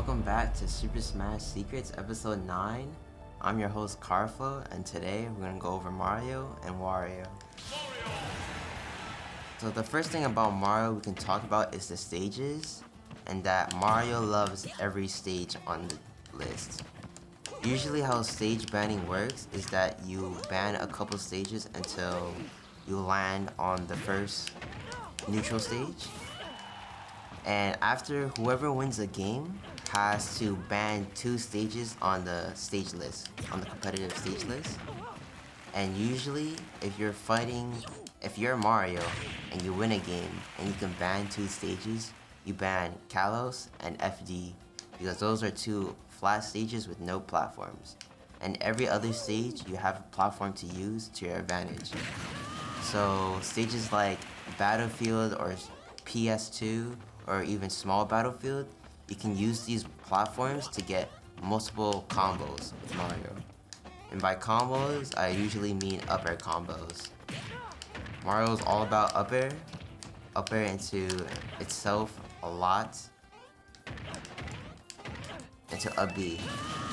welcome back to Super Smash Secrets Episode 9. I'm your host Carflo, and today we're going to go over Mario and Wario. So the first thing about Mario we can talk about is the stages, and that Mario loves every stage on the list. Usually how stage banning works is that you ban a couple stages until you land on the first neutral stage. And after whoever wins the game has to ban 2 stages on the stage list, on the competitive stage list. And usually if you're Mario and you win a game and you can ban 2 stages, you ban Kalos and FD because those are 2 flat stages with no platforms. And every other stage you have a platform to use to your advantage. So stages like Battlefield or PS2 or even small Battlefield, you can use these platforms to get multiple combos with Mario. And by combos, I usually mean up air combos. Mario is all about up air into itself a lot, into up B,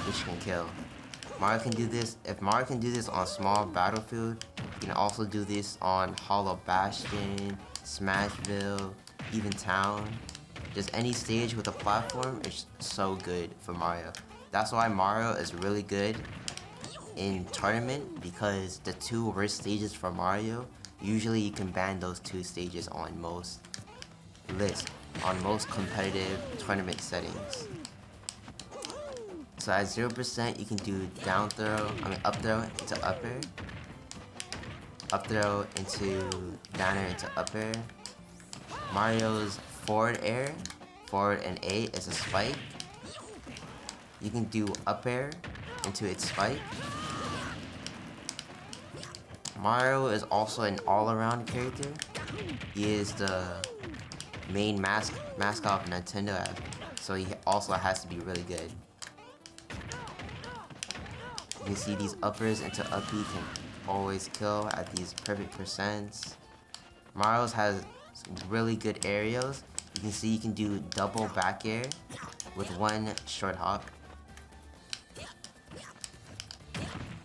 which can kill. Mario can do this. If Mario can do this on small Battlefield, he can also do this on Hollow Bastion, Smashville, even Town. Just any stage with a platform is so good for Mario. That's why Mario is really good in tournament, because the 2 worst stages for Mario, usually you can ban those 2 stages on most lists, on most competitive tournament settings. So at 0% you can do up throw into up air, up throw into down air into up air. Mario's forward and A is a spike. You can do up air into its spike. Mario is also an all-around character. He is the main mascot of Nintendo, so he also has to be really good. You can see these uppers into up B can always kill at these perfect percents. Mario's has some really good aerials. You can see you can do double back air with 1 short hop. You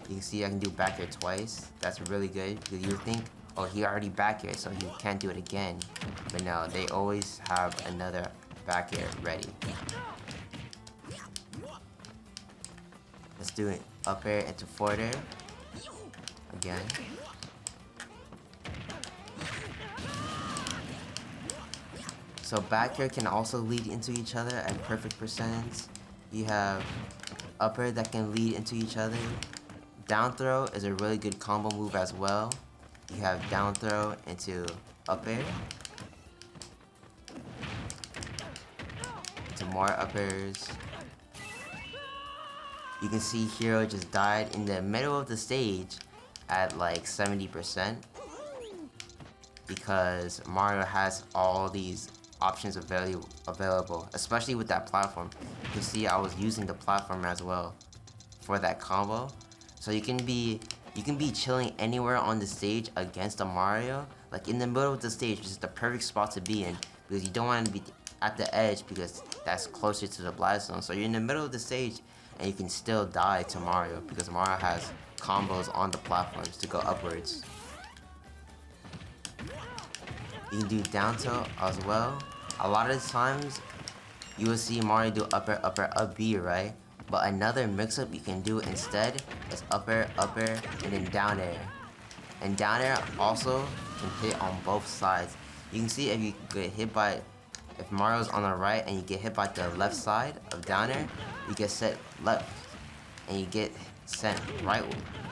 can see I can do back air twice. That's really good because you think, oh, he already back air, so he can't do it again. But no, they always have another back air ready. Let's do it. Up air into forward air. Again. So back air can also lead into each other at perfect percents. You have up air that can lead into each other. Down throw is a really good combo move as well. You have down throw into up air. Into more up airs. You can see Hero just died in the middle of the stage at like 70% because Mario has all these options available, especially with that platform. You can see I was using the platform as well for that combo. So you can be chilling anywhere on the stage against a Mario, like in the middle of the stage, which is the perfect spot to be in because you don't want to be at the edge because that's closer to the blast zone. So you're in the middle of the stage and you can still die to Mario because Mario has combos on the platforms to go upwards. You can do down tilt as well. A lot of the times you will see Mario do up air, up B, right? But another mix-up you can do instead is up air, and then down air. And down air also can hit on both sides. You can see if you get hit by, if Mario's on the right and you get hit by the left side of down air, you get set left. And you get sent right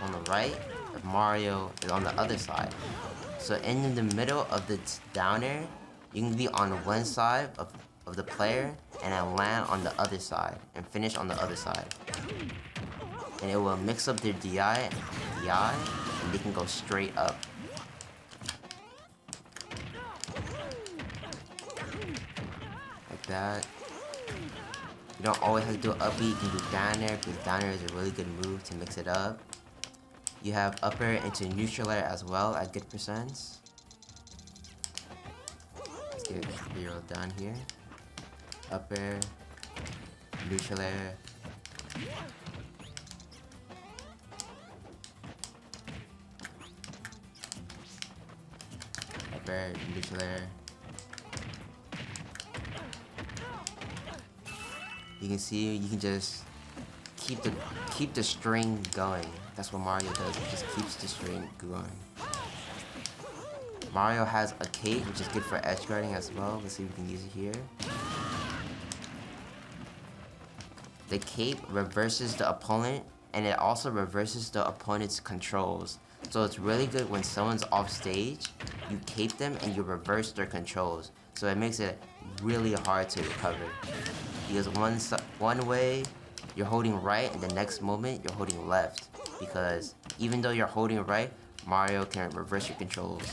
on the right if Mario is on the other side. So in the middle of the down air, you can be on one side of the player and then land on the other side and finish on the other side. And it will mix up their DI, and they can go straight up. Like that. You don't always have to do up B, you can do down air because down air is a really good move to mix it up. You have up air into neutral air as well at good percents. Let's get Hero down here. Up air, neutral air. Up air, neutral air. You can see you can just keep the string going. That's what Mario does. It just keeps the string going. Mario has a cape, which is good for edge guarding as well. Let's see if we can use it here. The cape reverses the opponent, and it also reverses the opponent's controls. So it's really good when someone's off stage, you cape them and you reverse their controls. So it makes it really hard to recover. Because one way you're holding right, and the next moment you're holding left. Because even though you're holding right, Mario can reverse your controls.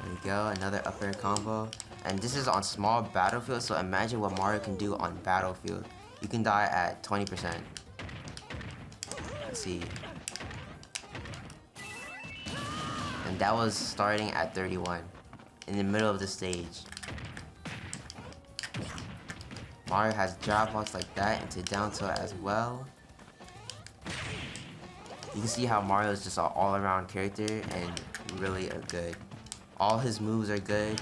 There we go, another up air combo. And this is on small battlefield, so imagine what Mario can do on battlefield. You can die at 20%. Let's see. And that was starting at 31, in the middle of the stage. Mario has jab blocks like that into down tilt as well. You can see how Mario is just an all-around character and really good. All his moves are good.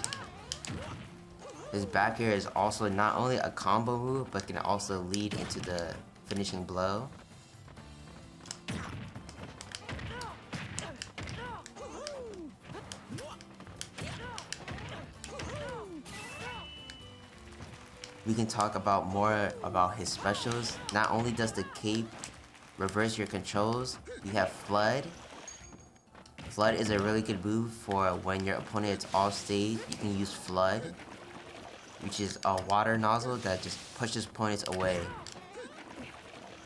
His back air is also not only a combo move, but can also lead into the finishing blow. We can talk about more about his specials. Not only does the cape reverse your controls, you have Flood. Flood is a really good move for when your opponent is off stage. You can use Flood, which is a water nozzle that just pushes opponents away.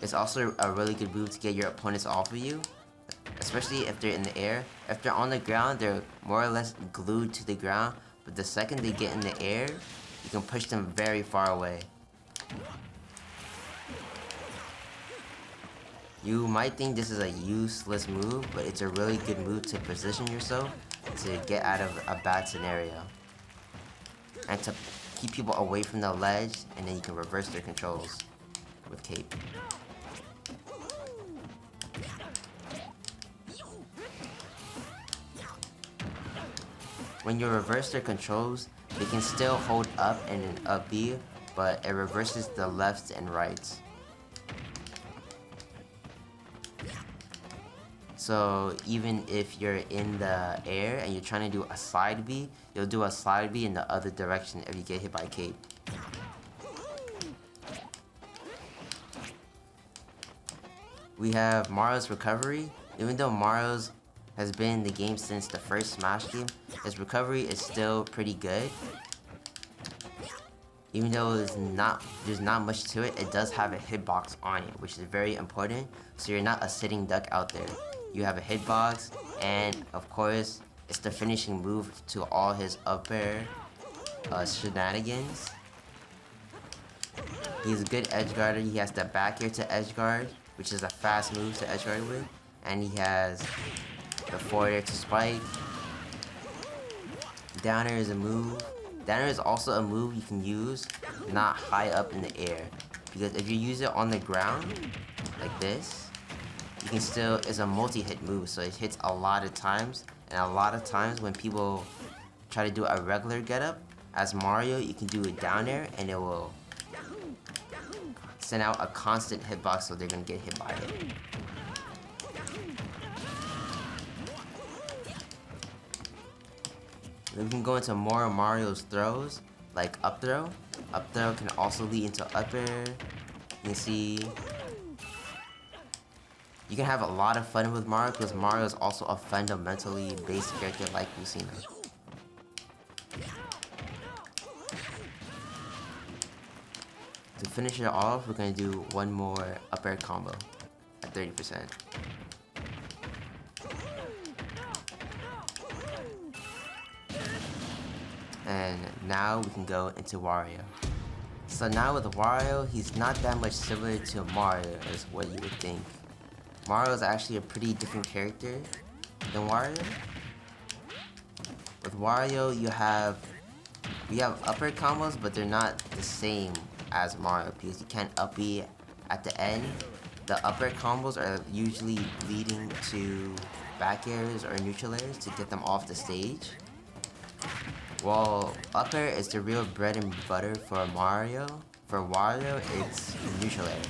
It's also a really good move to get your opponents off of you, especially if they're in the air. If they're on the ground, they're more or less glued to the ground, but the second they get in the air, you can push them very far away. You might think this is a useless move, but it's a really good move to position yourself to get out of a bad scenario. And to keep people away from the ledge, and then you can reverse their controls with cape. When you reverse their controls, they can still hold up and an up B, but it reverses the lefts and rights. So even if you're in the air and you're trying to do a side B, you'll do a side B in the other direction if you get hit by cape. We have Mario's recovery. Even though Mario's has been in the game since the first Smash game, his recovery is still pretty good. Even though there's not much to it, it does have a hitbox on it, which is very important, so you're not a sitting duck out there. You have a hitbox, and of course, it's the finishing move to all his up air shenanigans. He's a good edge guarder. He has the back air to edge guard, which is a fast move to edge guard with, and he has the forward air to spike. Down air is a move. Down air is also a move you can use not high up in the air, because if you use it on the ground like this, you can still, it's a multi-hit move, so it hits a lot of times. And a lot of times when people try to do a regular getup, as Mario, you can do a down air and it will send out a constant hitbox, so they're gonna get hit by it. Then we can go into more of Mario's throws, like up throw. Up throw can also lead into up air. You can see you can have a lot of fun with Mario, because Mario is also a fundamentally based character like Lucina. To finish it off, we're going to do one more up air combo at 30%. And now we can go into Wario. So now with Wario, he's not that much similar to Mario as what you would think. Mario is actually a pretty different character than Wario. With Wario, you have We have upper combos, but they're not the same as Mario because you can't up B at the end. The upper combos are usually leading to back airs or neutral airs to get them off the stage. While upper is the real bread and butter for Mario, for Wario it's neutral air.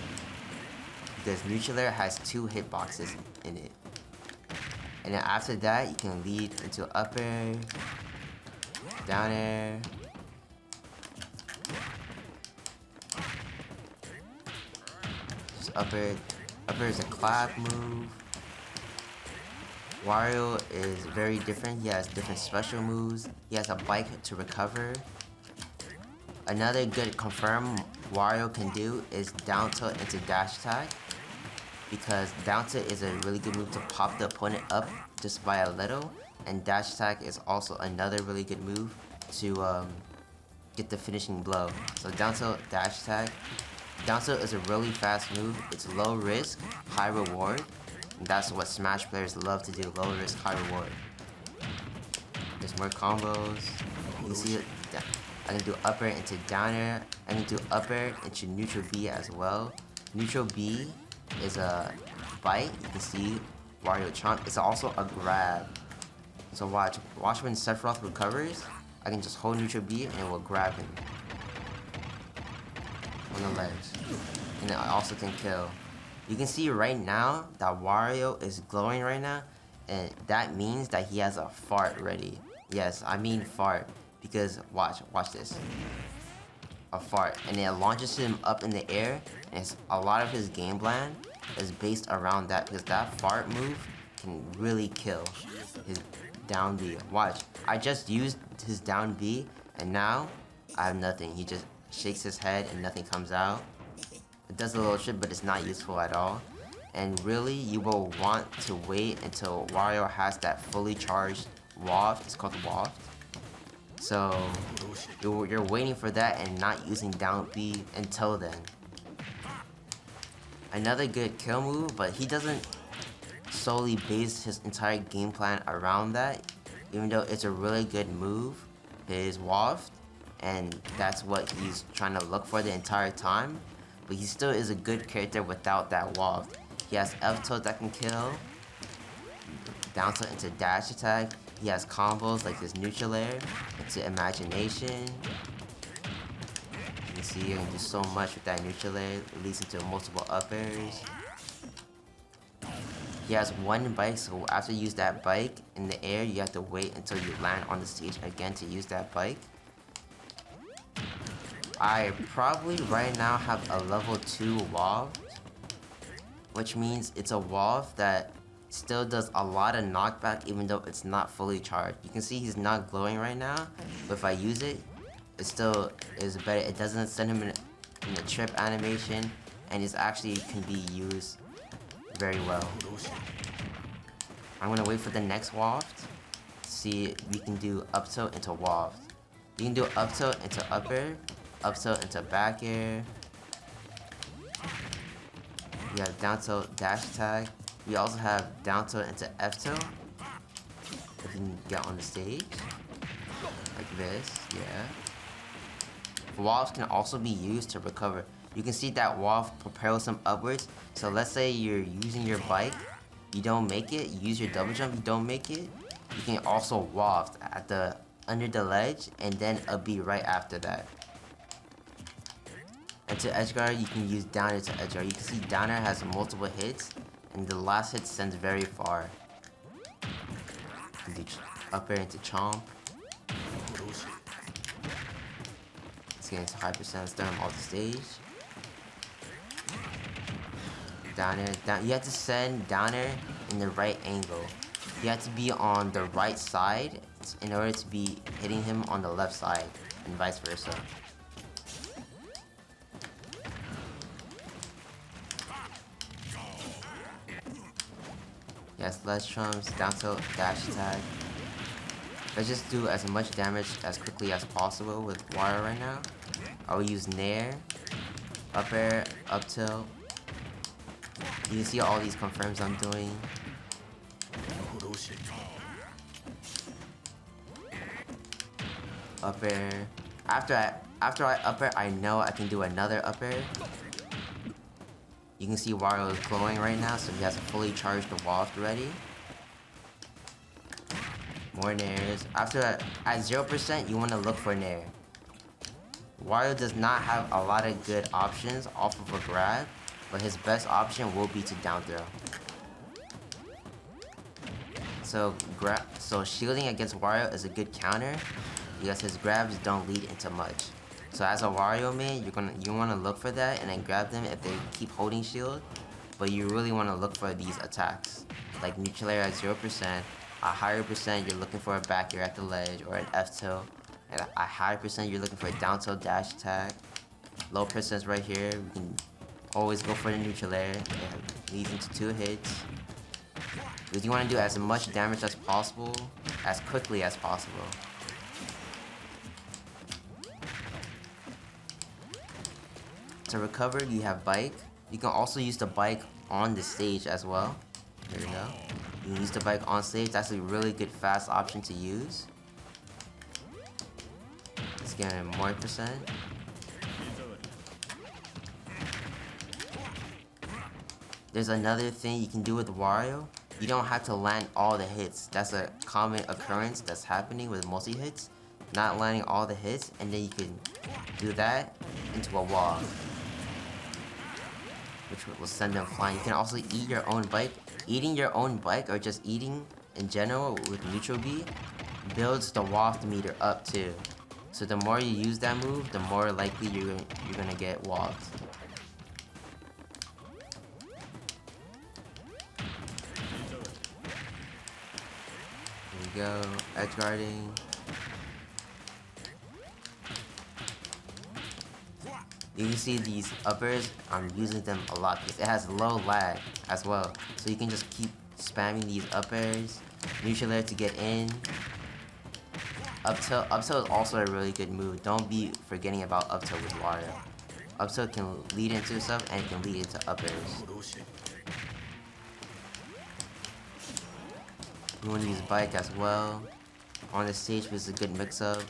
Because neutral air has 2 hitboxes in it. And then after that, you can lead into up air, down air, just up air. Up air is a clap move. Wario is very different. He has different special moves. He has a bike to recover. Another good confirm Wario can do is down tilt into dash attack. Because down tilt is a really good move to pop the opponent up just by a little. And dash attack is also another really good move to get the finishing blow. So down tilt, dash attack. Down tilt is a really fast move. It's low risk, high reward. And that's what Smash players love to do, low risk, high reward. There's more combos. You can see it. I can do up air into down air. I can do up air into neutral B as well. Neutral B is a bite. You can see Wario chomp. It's also a grab. So watch when Sephiroth recovers. I can just hold neutral B and it will grab him on the legs. And I also can kill. You can see right now that Wario is glowing right now, and that means that he has a fart ready. Yes, I mean fart, because watch this. A fart, and it launches him up in the air, and a lot of his game plan is based around that, because that fart move can really kill his down B. Watch, I just used his down B, and now I have nothing. He just shakes his head and nothing comes out. It does a little shit, but it's not useful at all. And really, you will want to wait until Wario has that fully charged waft. It's called waft. So you're waiting for that and not using down B until then. Another good kill move, but he doesn't solely base his entire game plan around that. Even though it's a really good move, his waft, and that's what he's trying to look for the entire time. But he still is a good character without that waft. He has F tilt that can kill, down tilt into dash attack. He has combos like his neutral air into imagination. You can see you can do so much with that neutral air. It leads into multiple up airs. He has one bike, so after you use that bike in the air, you have to wait until you land on the stage again to use that bike. I probably right now have a level 2 waft, which means it's a waft that still does a lot of knockback even though it's not fully charged. You can see he's not glowing right now, but if I use it, it still is better. It doesn't send him in a trip animation, and it actually can be used very well. I'm gonna wait for the next waft. See if we can do up tilt into waft. You can do up tilt into up air, up tilt into back air. We have down tilt dash attack. We also have down tilt into F tilt. If you can get on the stage. Like this, yeah. Wafts can also be used to recover. You can see that waft propels him upwards. So let's say you're using your bike, you don't make it, you use your double jump, you don't make it. You can also waft at the under the ledge and then a B right after that. And to edge guard, you can use down air to edge guard. You can see down air has multiple hits, and the last hit sends very far. You can do up air into chomp. Let's get into high percent, start him off the stage. Down air, down. You have to send down air in the right angle. You have to be on the right side in order to be hitting him on the left side, and vice versa. Yes, less trumps, down tilt, dash attack. Let's just do as much damage as quickly as possible with Wario right now. I will use Nair, up air, up tilt. You can see all these confirms I'm doing. Up air, After I up air, I know I can do another up air. You can see Wario is glowing right now, so he has a fully charged waft ready. More nairs. After that, at 0%, you want to look for nair. Wario does not have a lot of good options off of a grab, but his best option will be to down throw. So shielding against Wario is a good counter because his grabs don't lead into much. So as a Wario main, you want to look for that and then grab them if they keep holding shield, but you really want to look for these attacks like neutral air at 0%. A higher percent you're looking for a back air at the ledge or an F tilt. At a higher percent you're looking for a down tilt dash attack. Low percent right here, we can always go for the neutral air. It leads into 2 hits. Because you want to do as much damage as possible, as quickly as possible. To recover, you have bike. You can also use the bike on the stage as well. There you go. You can use the bike on stage. That's a really good fast option to use. Let's get in more percent. There's another thing you can do with Wario. You don't have to land all the hits. That's a common occurrence that's happening with multi-hits. Not landing all the hits, and then you can do that into a wall, which will send them flying. You can also eat your own bike. Eating your own bike, or just eating in general with neutral B, builds the waft meter up too. So the more you use that move, the more likely you're gonna get waft. Go, edge guarding. You can see these uppers, I'm using them a lot because it has low lag as well. So you can just keep spamming these uppers. Neutral air to get in. Up tilt is also a really good move. Don't be forgetting about up tilt with Wario. Up tilt can lead into stuff and it can lead into uppers. You want to use bike as well. On the stage was a good mix-up.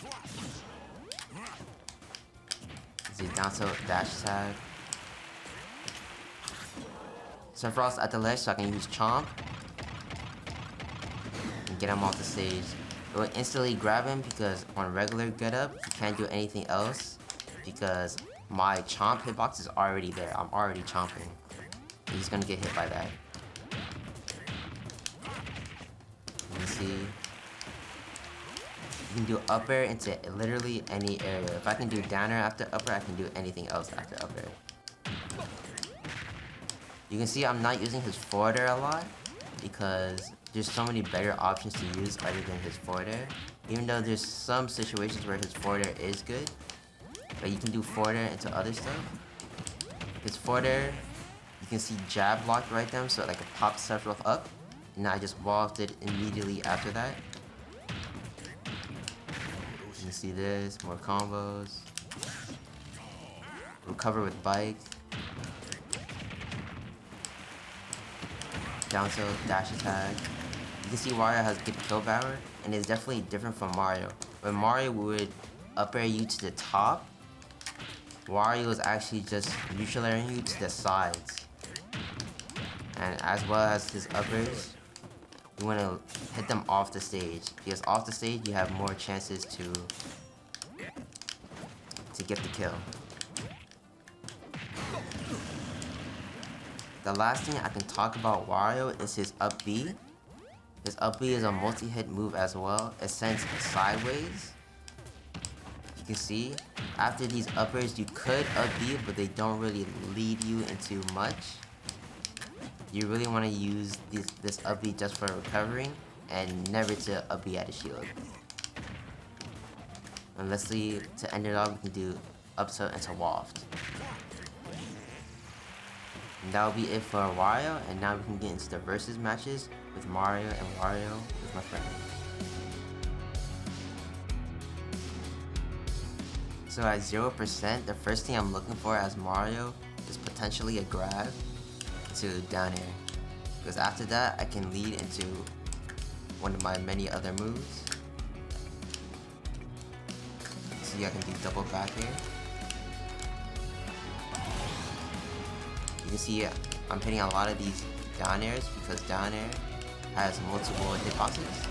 See down tilt dash tag. Sephiroth's at the ledge, so I can use Chomp and get him off the stage. It will instantly grab him because on regular get up, you can't do anything else because my Chomp hitbox is already there. I'm already chomping. And he's gonna get hit by that. See, you can do up air into literally any area. If I can do down air after up air, I can do anything else after up air. You can see I'm not using his forward air a lot because there's so many better options to use other than his forward air. Even though there's some situations where his forward air is good, but you can do forward air into other stuff. His forward air, you can see jab locked right there, so like it pops Sephiroth up. And I just wafted immediately after that. You can see this, more combos. Recover with bike. Down tilt, dash attack. You can see Wario has good kill power, and it's definitely different from Mario. When Mario would up air you to the top, Wario is actually just neutral airing you to the sides. And as well as his uppers, you want to hit them off the stage, because off the stage you have more chances to get the kill. The last thing I can talk about Wario is his up B. His up B is a multi-hit move as well. It sends sideways. You can see, after these uppers you could up B, but they don't really lead you into much. You really want to use this up B just for recovering and never to up B at a shield. And let's see, to end it off, we can do up tilt into waft. And that will be it for Wario, and now we can get into the versus matches with Mario and Wario with my friend. So at 0%, the first thing I'm looking for as Mario is potentially a grab to down air, because after that I can lead into one of my many other moves. So see I can do double back air. You can see I'm hitting a lot of these down airs because down air has multiple hitboxes.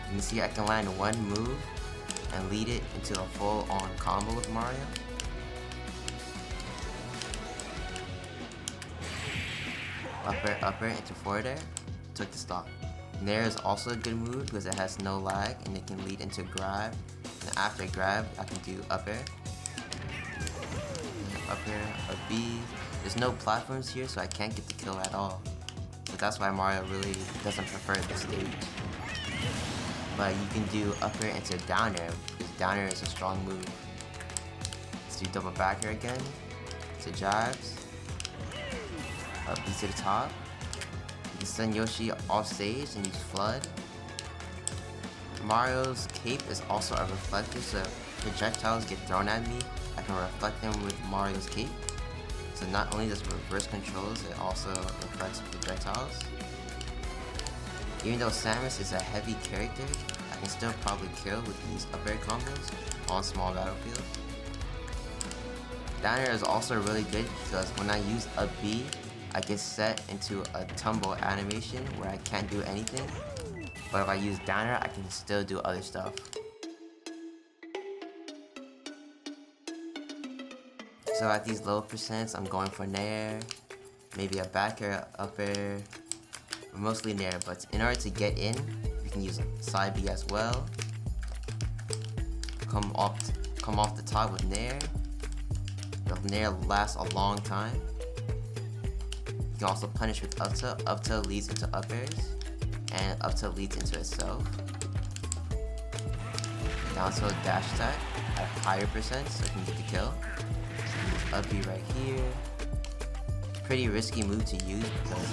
You can see I can land one move and lead it into a full-on combo with Mario. Up air into forward air, took the stock. Nair is also a good move because it has no lag and it can lead into grab. And after grab, I can do up air. Up air, a B. There's no platforms here, so I can't get the kill at all. So that's why Mario really doesn't prefer this stage. But you can do up air into down air because down air is a strong move. Let's do double back air again. To jabs. Up B to the top. You can send Yoshi off stage and use Flood. Mario's cape is also a reflector, so if projectiles get thrown at me, I can reflect them with Mario's cape. So not only does it reverse controls, it also reflects projectiles. Even though Samus is a heavy character, I can still probably kill with these up air combos on small battlefields. Down air is also really good because when I use a B, I get set into a tumble animation where I can't do anything. But if I use down air, I can still do other stuff. So at these low percents, I'm going for nair, maybe a back air, up air, mostly nair, but in order to get in, you can use side B as well. Come off the top with nair. The nair lasts a long time. You can also punish with up tilt. Up tilt leads into up airs, and up tilt leads into itself. Down tilt dash attack at a higher percent so you can get the kill. Up B right here. Pretty risky move to use because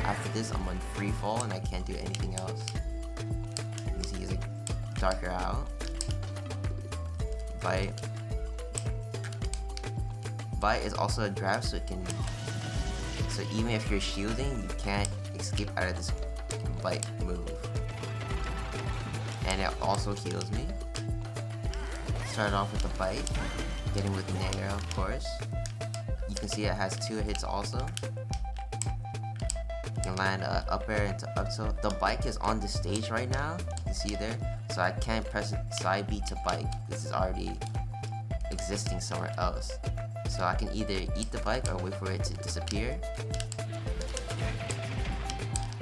after this I'm on free fall and I can't do anything else. You can see he's like darker out. Bite. Bite is also a grab, so even if you're shielding, you can't escape out of this bite move. And it also heals me. Start off with a bite, getting with nair of course. You can see it has 2 hits also. You can land up air into up tilt. The bike is on the stage right now, you can see there. So I can't press side B to bike. This is already existing somewhere else. So I can either eat the bike or wait for it to disappear.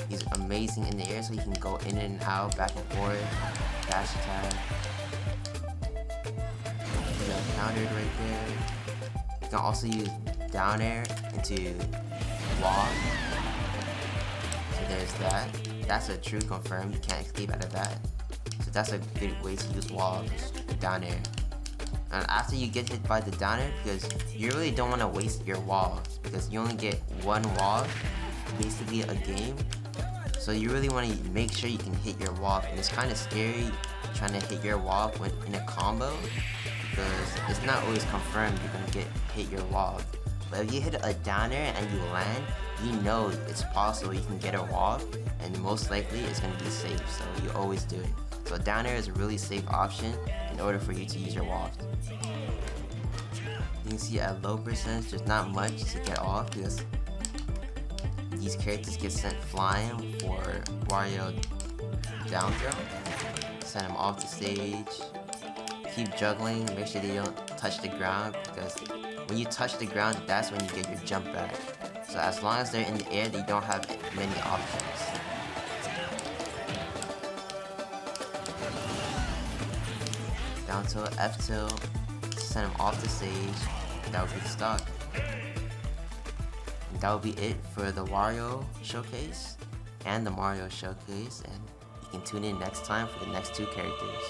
He's amazing in the air, so he can go in and out, back and forth, dash attack. He got countered right there. You can also use down air into wall. So there's that. That's a true confirm, you can't escape out of that. So that's a good way to use wall, just down air. And after you get hit by the down air, because you really don't want to waste your walls, because you only get one wall, basically a game. So you really want to make sure you can hit your wall, and it's kind of scary trying to hit your wall when in a combo, because it's not always confirmed you're gonna hit your wall. But if you hit a down air and you land, you know it's possible you can get a wall, and most likely it's gonna be safe, so you always do it. So down air is a really safe option in order for you to use your wall. You can see at low percent, there's not much to get off because these characters get sent flying for Wario down throw. Send them off the stage. Keep juggling, make sure they don't touch the ground because when you touch the ground, that's when you get your jump back. So as long as they're in the air, they don't have many options. Down tilt, F tilt, send him off the stage, and that would be the stock. And that would be it for the Wario showcase and the Mario showcase, and you can tune in next time for the next 2 characters.